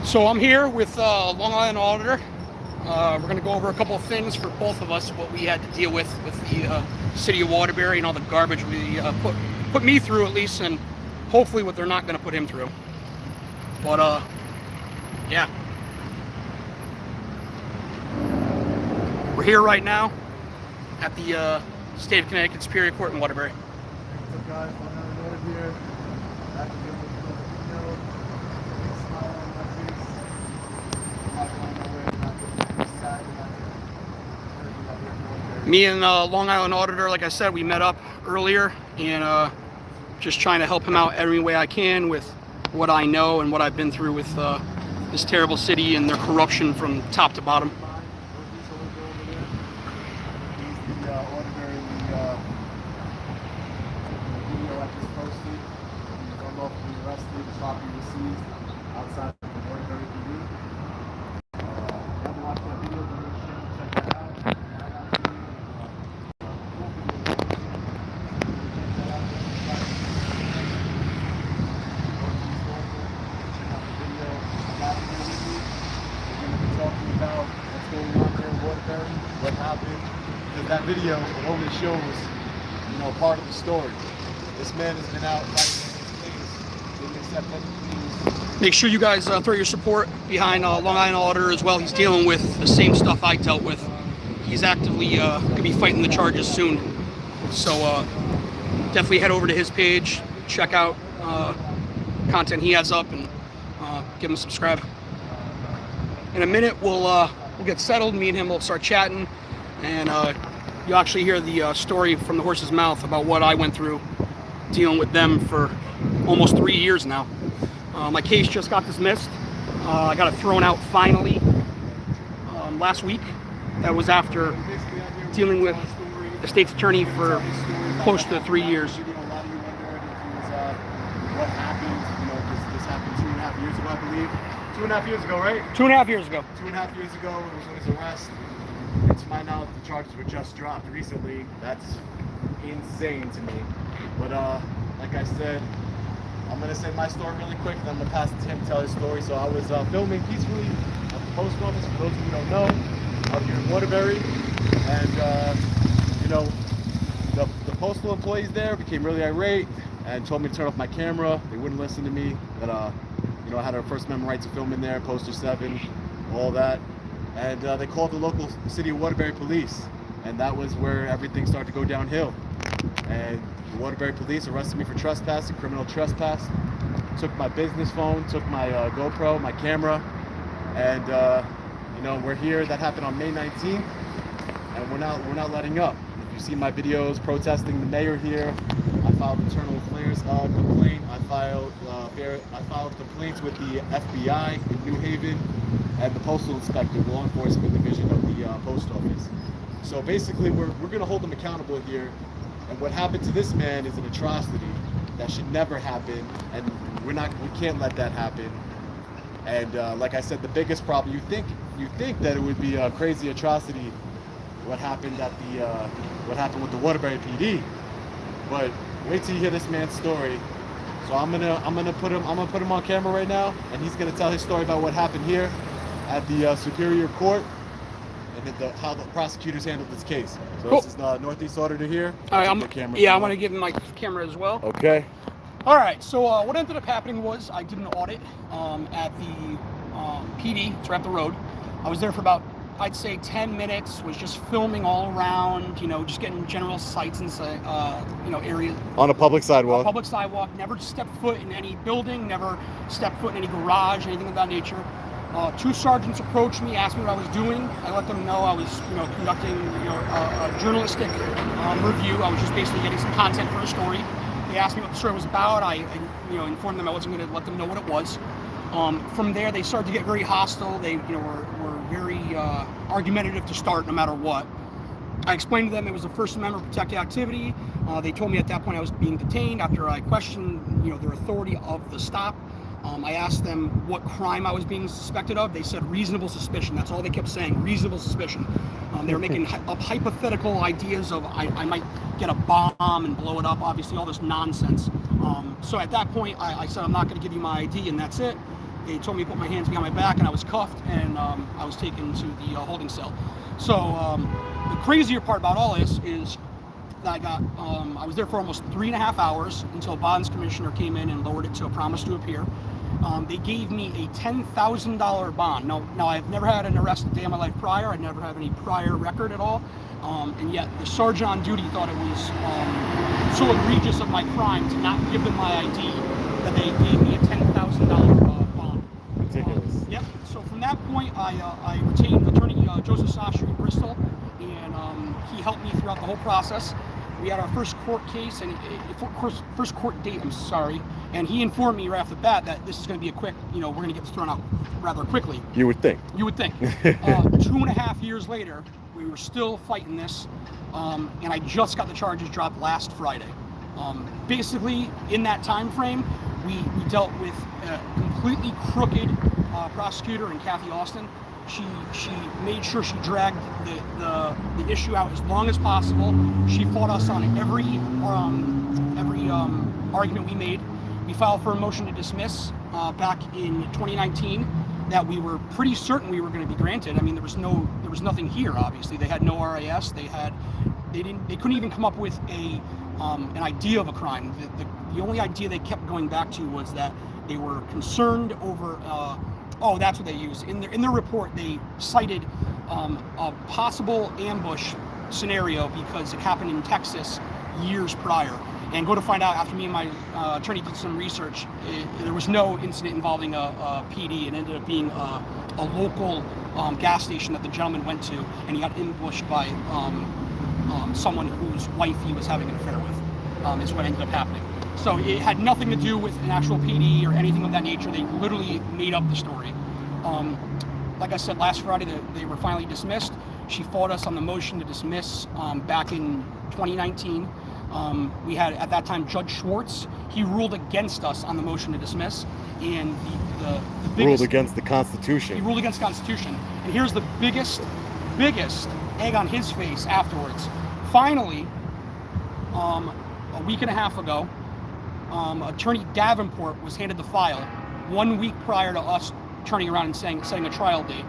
So I'm here with Long Island Auditor. We're going to go over a couple of things for both of us, what we had to deal with the city of Waterbury and all the garbage we put me through at least, and hopefully what they're not going to put him through. But yeah. We're here right now at the State of Connecticut Superior Court in Waterbury. What's up, guys? Long Island Auditor here. Back to deal with another video. Big smile on my face. I'm not going nowhere. I'm not getting sad. Me and Long Island Auditor, like I said, we met up earlier and just trying to help him out every way I can with what I know and what I've been through with this terrible city and their corruption from top to bottom. He's the auditor in the video I just posted. He was unlawfully arrested, property was seized outside of the Waterbury PD. If you haven't watched that video, go to the channel, check that out. What happened, because that video it only shows, part of the story. This man has been out fighting his case, didn't accept any pleas. Make sure you guys throw your support behind Long Island Auditor as well. He's dealing with the same stuff I dealt with. He's actively going to be fighting the charges soon. So definitely head over to his page, check out content he has up, and give him a subscribe. In a minute, we'll get settled. Me and him will start chatting, and you'll actually hear the story from the horse's mouth about what I went through dealing with them for almost 3 years now. My case just got dismissed. I got it thrown out finally last week. That was after dealing with the state's attorney for close to 3 years. What happened? This happened 2.5 years ago, I believe. 2.5 years ago, right? 2.5 years ago. 2.5 years ago, it was his arrest. And to my knowledge, the charges were just dropped recently. That's insane to me. But like I said, I'm gonna say my story really quick, and I'm gonna pass it to him to tell his story. So I was filming peacefully at the post office. For those of you who don't know, out here in Waterbury, and the postal employees there became really irate and told me to turn off my camera. They wouldn't listen to me. That I had a First Amendment right to film in there, Poster 7, all that. And they called the local city of Waterbury police. And that was where everything started to go downhill. And the Waterbury police arrested me for trespassing, criminal trespass. Took my business phone, took my GoPro, my camera. And, we're here. That happened on May 19th. And we're not letting up. If you see my videos protesting the mayor here, I filed internal affairs complaint. I filed complaints with the FBI in New Haven and the postal inspector, law enforcement division of the post office. So basically, we're going to hold them accountable here. And what happened to this man is an atrocity that should never happen, and we can't let that happen. And like I said, the biggest problem, you think that it would be a crazy atrocity what happened with the Waterbury PD, but wait till you hear this man's story. So I'm gonna put him on camera right now, and he's gonna tell his story about what happened here at the Superior Court and how the prosecutors handled this case. So cool. This is the Northeast Auditor here. All right, I'm going to give him my camera as well. Okay. All right. So what ended up happening was I did an audit at the PD. It's right up the road. I was there for about, I'd say, 10 minutes, was just filming all around, just getting general sights and, areas. On a public sidewalk? A public sidewalk. Never stepped foot in any building, never stepped foot in any garage, anything of that nature. 2 sergeants approached me, asked me what I was doing. I let them know I was, conducting, a journalistic review. I was just basically getting some content for a story. They asked me what the story was about. I informed them I wasn't going to let them know what it was. From there, they started to get very hostile. They, were very argumentative to start, no matter what. I explained to them it was a First Amendment protected activity. They told me at that point I was being detained after I questioned, their authority of the stop. I asked them what crime I was being suspected of. They said reasonable suspicion. That's all they kept saying, reasonable suspicion. They were making up hypothetical ideas of I might get a bomb and blow it up, obviously all this nonsense. So at that point, I said, I'm not going to give you my ID, and that's it. They told me to put my hands behind my back, and I was cuffed, and I was taken to the holding cell. So the crazier part about all this is that I was there for almost 3.5 hours until bonds commissioner came in and lowered it to a promise to appear. They gave me a $10,000 bond. Now I've never had an arrest a day in my life prior. I'd never had any prior record at all. And yet the sergeant on duty thought it was so egregious of my crime to not give them my ID that they gave me a $10,000 bond. Ridiculous. Yep. So from that point, I retained attorney Joseph Sasha in Bristol, and he helped me throughout the whole process. We had our first court case, and first court date, I'm sorry, and he informed me right off the bat that this is going to be a quick, we're going to get this thrown out rather quickly. You would think. You would think. 2.5 years later, we were still fighting this, and I just got the charges dropped last Friday. Basically, in that time frame, we dealt with a completely crooked prosecutor in Kathy Austin. She made sure she dragged the issue out as long as possible. She fought us on every argument we made. We filed for a motion to dismiss back in 2019 that we were pretty certain we were going to be granted. I mean, there was nothing here. Obviously, they had no RIS. They couldn't even come up with an idea of a crime. The only idea they kept going back to was that they were concerned over. Oh, that's what they used. In their report, they cited a possible ambush scenario because it happened in Texas years prior. And go to find out, after me and my attorney did some research, there was no incident involving a PD. It ended up being a local gas station that the gentleman went to, and he got ambushed by someone whose wife he was having an affair with, is what ended up happening. So it had nothing to do with an actual PD or anything of that nature. They literally made up the story. Like I said, last Friday they were finally dismissed. She fought us on the motion to dismiss back in 2019. We had, at that time, Judge Schwartz. He ruled against us on the motion to dismiss, and the biggest... Ruled against the Constitution. He ruled against the Constitution. And here's the biggest egg on his face afterwards. Finally, a week and a half ago, Attorney Davenport was handed the file 1 week prior to us turning around and setting a trial date.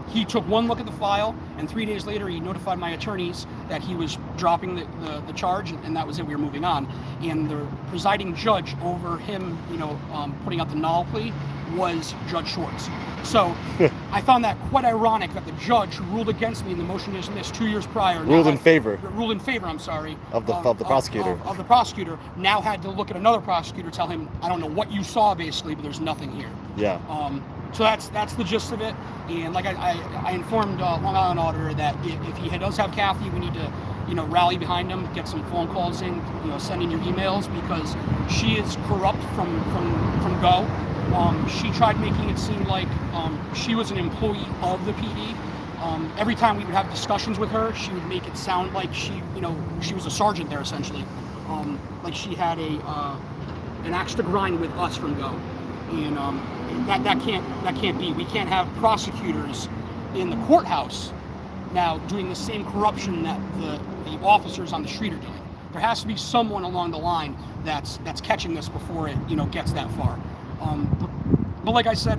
He took one look at the file, and 3 days later he notified my attorneys that he was dropping the charge, and that was it. We were moving on. And the presiding judge over him, putting out the null plea was Judge Schwartz. So I found that quite ironic that the judge who ruled against me in the motion to dismiss 2 years prior ruled in favor of the prosecutor. Of the prosecutor, now had to look at another prosecutor, tell him, I don't know what you saw basically, but there's nothing here. Yeah. So that's the gist of it. And like I informed Long Island Auditor that if he does have Kathy, we need to rally behind him, get some phone calls in, send in your emails, because she is corrupt from go. She tried making it seem like she was an employee of the PD. Every time we would have discussions with her, she would make it sound like she was a sergeant there, essentially. Like she had an axe to grind with us from go. And that can't be. We can't have prosecutors in the courthouse now doing the same corruption that the officers on the street are doing. There has to be someone along the line that's catching this before it gets that far. But like I said,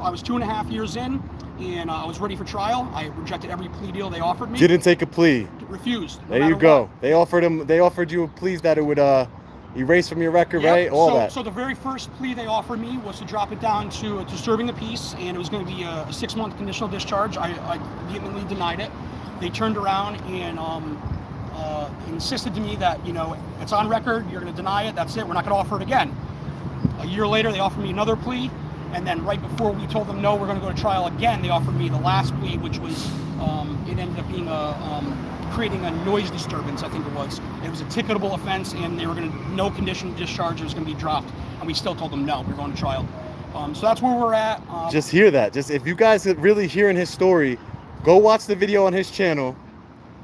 I was 2.5 years in, and I was ready for trial. I rejected every plea deal they offered me. Didn't take a plea. Refused. There you go. What. They offered you a plea that it would erase from your record, yep. right? All that. So the very first plea they offered me was to drop it down to disturbing the peace, and it was going to be a 6-month conditional discharge. I vehemently denied it. They turned around and insisted to me that it's on record. You're going to deny it. That's it. We're not going to offer it again. A year later, they offered me another plea, and then right before we told them no, we're going to go to trial again, they offered me the last plea, which was it ended up being creating a noise disturbance. I think it was. It was a ticketable offense, and they were going to no condition discharge. It was going to be dropped, and we still told them no, we're going to trial. So that's where we're at. Just hear that. Just if you guys are really hearing his story, go watch the video on his channel.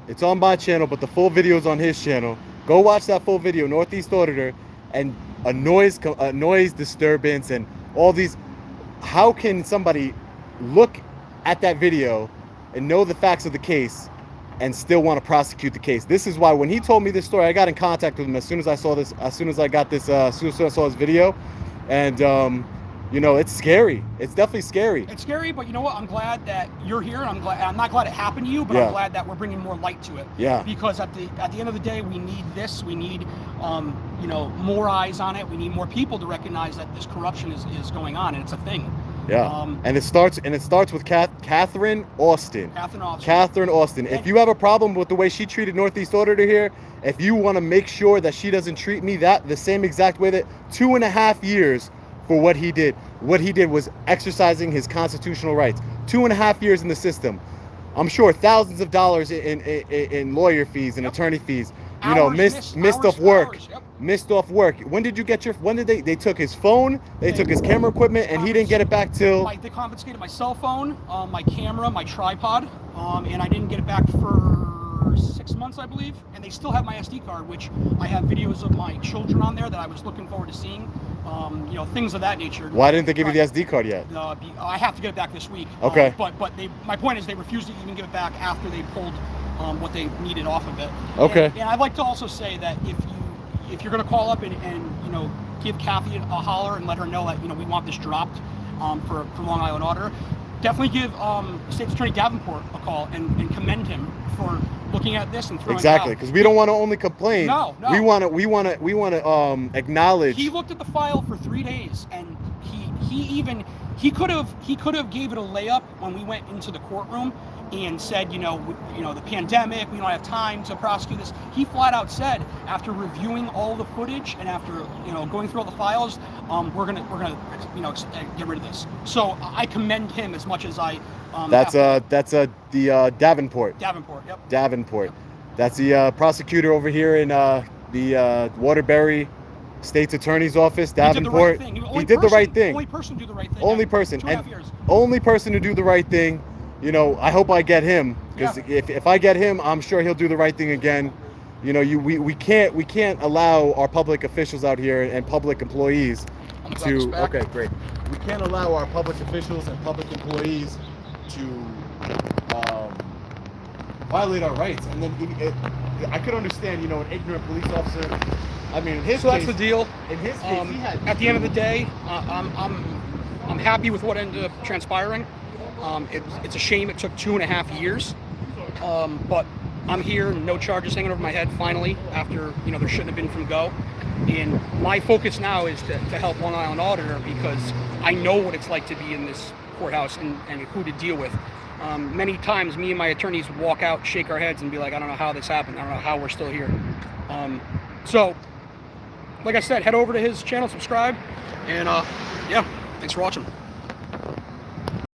It's on my channel, but the full video is on his channel. Go watch that full video, Northeast Auditor, and a noise disturbance and all these. How can somebody look at that video and know the facts of the case and still want to prosecute the case? This is why when he told me this story, I got in contact with him as soon as I saw this, as soon as I got this, as soon as I saw his video, and you know, it's scary. It's definitely scary. It's scary, but you know what? I'm glad that you're here, and I'm not glad it happened to you, but Yeah. I'm glad that we're bringing more light to it. Yeah. Because at the end of the day, we need this. We need you know, more eyes on it. We need more people to recognize that this corruption is going on, and it's a thing. Yeah. And it starts with Catherine Austin. Catherine Austin. If you have a problem with the way she treated Northeast Auditor here, if you want to make sure that she doesn't treat me the same exact way, that 2.5 years for what he did. What he did was exercising his constitutional rights. 2.5 years in the system. I'm sure thousands of dollars in lawyer fees and attorney fees. You know, missed off work. Missed off work. When did you get your? When did they took his phone? They took his camera equipment, and he didn't get it back till. They confiscated my cell phone, my camera, my tripod, and I didn't get it back for 6 months, I believe. And they still have my SD card, which I have videos of my children on there that I was looking forward to seeing. You know, things of that nature. Why didn't they give you the SD card yet? I have to get it back this week. Okay. But my point is, they refused to even give it back after they pulled what they needed off of it. Okay. And I'd like to also say that if you're going to call up and you know, give Kathy a holler and let her know that, you know, we want this dropped for Long Island Auditor, definitely give State's Attorney Davenport a call and commend him for looking at this and throwing it out. Because we don't want to only complain. No. We want to acknowledge. He looked at the file for 3 days, and he could have gave it a layup when we went into the courtroom and said, you know, the pandemic, we don't have time to prosecute this. He flat out said, after reviewing all the footage and after, you know, going through all the files, we're gonna you know, get rid of this. So I commend him as much as I. That's the Davenport. Davenport. Yep. Davenport. Yep. That's the prosecutor over here in the Waterbury State's Attorney's Office. Davenport. He did the right thing. Only person to do the right thing. Only person. 2.5 years. Only person to do the right thing. You know, I hope I get him, because if I get him, I'm sure he'll do the right thing again. You know, we can't allow our public officials out here and public employees to. Okay, great. We can't allow our public officials and public employees to violate our rights. And then I could understand, you know, an ignorant police officer. I mean, in his so case, that's the deal. In his case, he had. At the end of the day, I'm happy with what ended up transpiring. It's a shame it took 2.5 years, but I'm here, no charges hanging over my head finally, after, you know, there shouldn't have been from go. And my focus now is to help Long Island Auditor, because I know what it's like to be in this courthouse and who to deal with. Many times me and my attorneys would walk out, shake our heads and be like, I don't know how this happened. I don't know how we're still here. So, like I said, head over to his channel, subscribe, and yeah, thanks for watching.